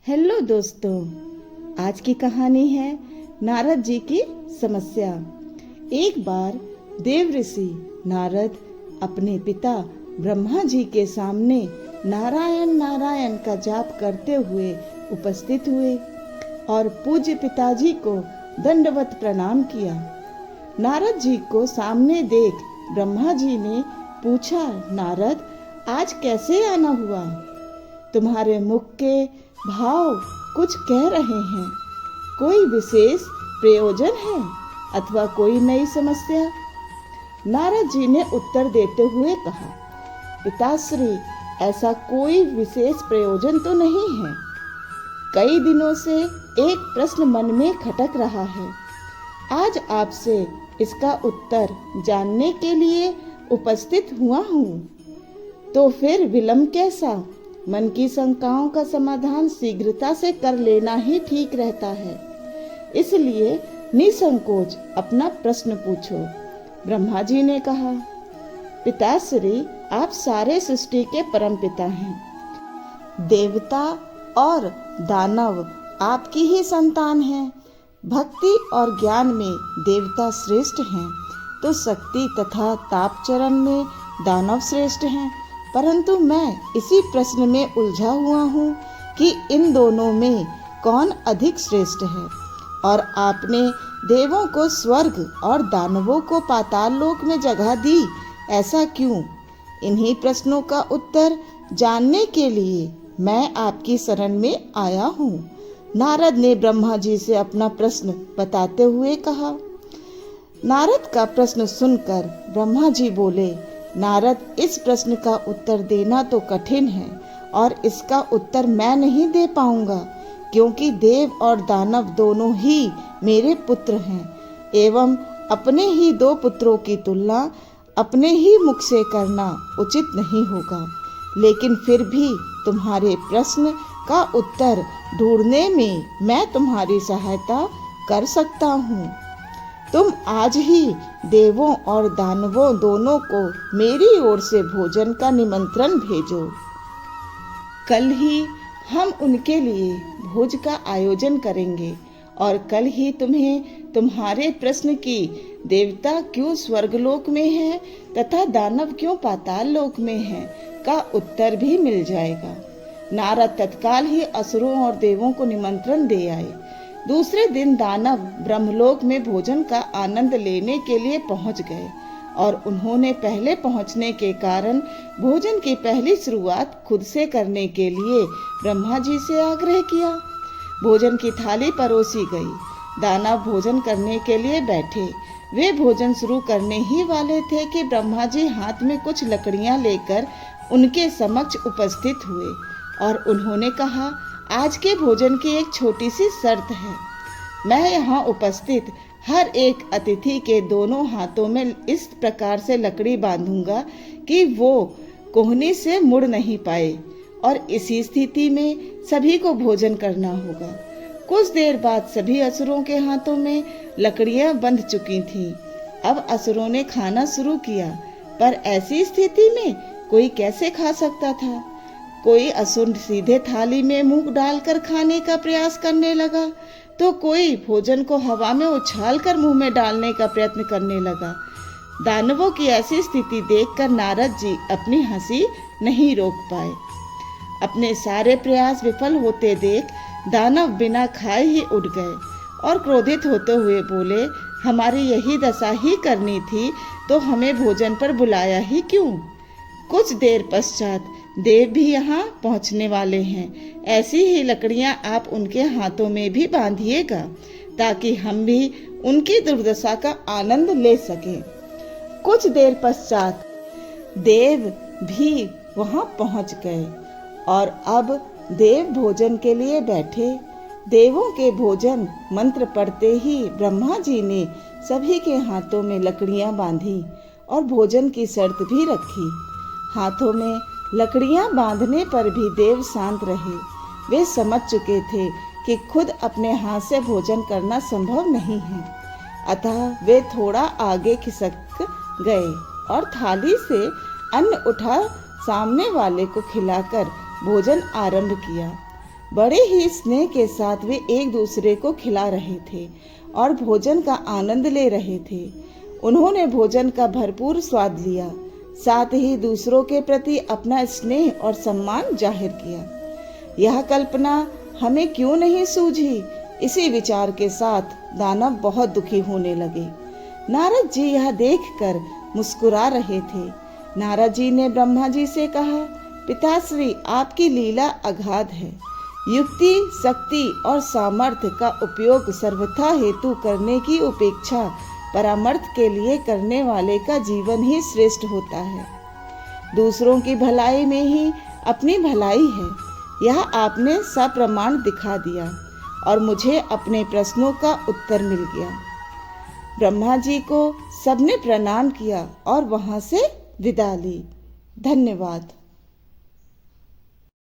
Hello दोस्तों, आज की कहानी है नारद जी की समस्या। एक बार देव ऋषि नारद अपने पिता ब्रह्मा जी के सामने नारायण नारायण का जाप करते हुए उपस्थित हुए और पूज्य पिताजी को दंडवत प्रणाम किया। नारद जी को सामने देख ब्रह्मा जी ने पूछा, नारद, आज कैसे आना हुआ? तुम्हारे मुख के भाव कुछ कह रहे हैं। कोई विशेष प्रयोजन है अथवा कोई नई समस्या? नारद जी ने उत्तर देते हुए कहा, पिताश्री, ऐसा कोई विशेष प्रयोजन तो नहीं है। कई दिनों से एक प्रश्न मन में खटक रहा है। आज आपसे इसका उत्तर जानने के लिए उपस्थित हुआ हूँ। तो फिर विलंब कैसा? मन की शंकाओं का समाधान शीघ्रता से कर लेना ही ठीक रहता है। इसलिए निसंकोच अपना प्रश्न पूछो। ब्रह्मा जी ने कहा, पिताश्री, आप सारे सृष्टि के परम पिता हैं। देवता और दानव आपकी ही संतान हैं। भक्ति और ज्ञान में देवता श्रेष्ठ हैं, तो शक्ति तथा तापचरण में दानव श्रेष्ठ हैं। परंतु मैं इसी प्रश्न में उलझा हुआ हूँ कि इन दोनों में कौन अधिक श्रेष्ठ है। और आपने देवों को स्वर्ग और दानवों को पाताल लोक में जगह दी, ऐसा क्यों? इन्हीं प्रश्नों का उत्तर जानने के लिए मैं आपकी शरण में आया हूँ। नारद ने ब्रह्मा जी से अपना प्रश्न बताते हुए कहा। नारद का प्रश्न सुनकर ब्रह्मा जी बोले, नारद, इस प्रश्न का उत्तर देना तो कठिन है और इसका उत्तर मैं नहीं दे पाऊंगा, क्योंकि देव और दानव दोनों ही मेरे पुत्र हैं एवं अपने ही दो पुत्रों की तुलना अपने ही मुख से करना उचित नहीं होगा। लेकिन फिर भी तुम्हारे प्रश्न का उत्तर ढूंढने में मैं तुम्हारी सहायता कर सकता हूँ। तुम आज ही देवों और दानवों दोनों को मेरी ओर से भोजन का निमंत्रण भेजो। कल ही हम उनके लिए भोज का आयोजन करेंगे और कल ही तुम्हें तुम्हारे प्रश्न की देवता क्यों स्वर्गलोक में है तथा दानव क्यों पाताल लोक में है का उत्तर भी मिल जाएगा। नारद तत्काल ही असुरों और देवों को निमंत्रण दे आए। दूसरे दिन दानव ब्रह्मलोक में भोजन का आनंद लेने के लिए पहुंच गए और उन्होंने पहले पहुंचने के कारण भोजन की पहली शुरुआत खुद से करने के लिए ब्रह्मा जी से आग्रह किया। भोजन की थाली परोसी गई। दानव भोजन करने के लिए बैठे। वे भोजन शुरू करने ही वाले थे कि ब्रह्मा जी हाथ में कुछ लकड़ियां लेकर उनके समक्ष उपस्थित हुए और उन्होंने कहा, आज के भोजन की एक छोटी सी शर्त है। मैं यहाँ उपस्थित हर एक अतिथि के दोनों हाथों में इस प्रकार से लकड़ी बांधूंगा कि वो कोहनी से मुड़ नहीं पाए और इसी स्थिति में सभी को भोजन करना होगा। कुछ देर बाद सभी असुरों के हाथों में लकड़ियां बंध चुकी थीं। अब असुरों ने खाना शुरू किया, पर ऐसी स्थिति में कोई कैसे खा सकता था? कोई असुर सीधे थाली में मुंह डालकर खाने का प्रयास करने लगा, तो कोई भोजन को हवा में उछालकर मुंह में डालने का प्रयत्न करने लगा। दानवों की ऐसी स्थिति देखकर नारद जी अपनी हंसी नहीं रोक पाए। अपने सारे प्रयास विफल होते देख दानव बिना खाए ही उठ गए और क्रोधित होते हुए बोले, हमारी यही दशा ही करनी थी तो हमें भोजन पर बुलाया ही क्यों? कुछ देर पश्चात देव भी यहाँ पहुँचने वाले हैं। ऐसी ही लकड़ियाँ आप उनके हाथों में भी बांधिएगा ताकि हम भी उनकी दुर्दशा का आनंद ले सकें। कुछ देर पश्चात देव भी वहाँ पहुँच गए और अब देव भोजन के लिए बैठे। देवों के भोजन मंत्र पढ़ते ही ब्रह्मा जी ने सभी के हाथों में लकड़ियाँ बांधी और भोजन की शर्त भी रखी। हाथों में लकड़ियां बांधने पर भी देव शांत रहे। वे समझ चुके थे कि खुद अपने हाथ से भोजन करना संभव नहीं है, अतः वे थोड़ा आगे खिसक गए और थाली से अन्न उठा सामने वाले को खिलाकर भोजन आरंभ किया। बड़े ही स्नेह के साथ वे एक दूसरे को खिला रहे थे और भोजन का आनंद ले रहे थे। उन्होंने भोजन का भरपूर स्वाद लिया, साथ ही दूसरों के प्रति अपना स्नेह और सम्मान जाहिर किया। यह कल्पना हमें क्यों नहीं सूझी? इसी विचार के साथ दानव बहुत दुखी होने लगे। नारद जी यह देखकर मुस्कुरा रहे थे। नारद जी ने ब्रह्मा जी से कहा, पिताश्री, आपकी लीला अगाध है। युक्ति, शक्ति और सामर्थ्य का उपयोग सर्वथा हेतु करने की उपेक्षा परामर्थ के लिए करने वाले का जीवन ही श्रेष्ठ होता है। दूसरों की भलाई में ही अपनी भलाई है, यह आपने सप्रमाण दिखा दिया और मुझे अपने प्रश्नों का उत्तर मिल गया। ब्रह्मा जी को सबने प्रणाम किया और वहां से विदा ली। धन्यवाद।